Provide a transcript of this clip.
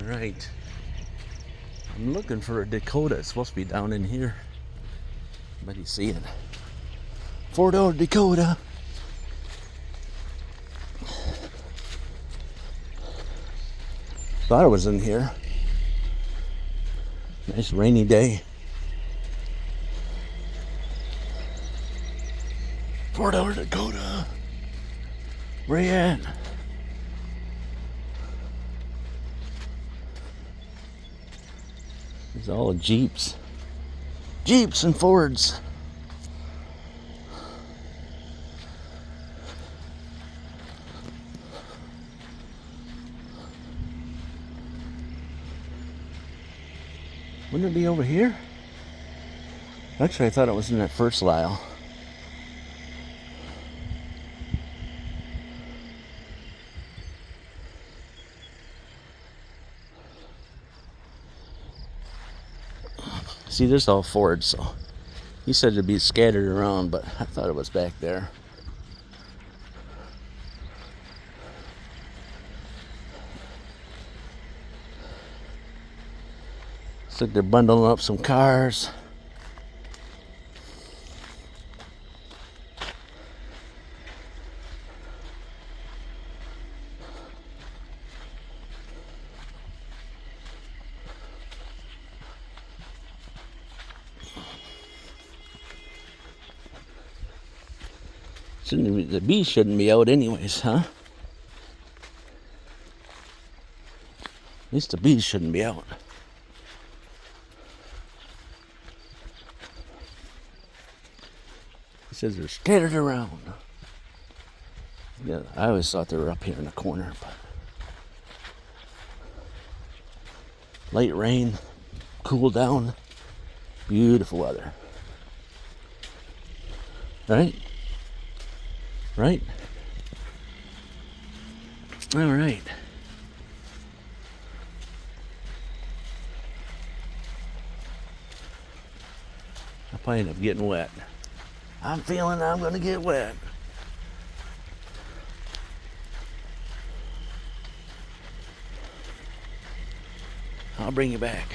Alright. I'm looking for a Dakota. It's supposed to be down in here. But you see it. 4-door Dakota. Thought it was in here. Nice rainy day. 4-door Dakota. Where you at? It's all Jeeps. Jeeps and Fords. Wouldn't it be over here? Actually, I thought it was in that first aisle. See, there's all Fords, so he said it'd be scattered around, but I thought it was back there. Looks like they're bundling up some cars. The bees shouldn't be out anyways, huh? At least the bees shouldn't be out. He says they're scattered around. Yeah, I always thought they were up here in the corner, but light rain, cool down, beautiful weather. Right? Right? All right. I'll probably end up getting wet. I'm feeling I'm going to get wet. I'll bring you back.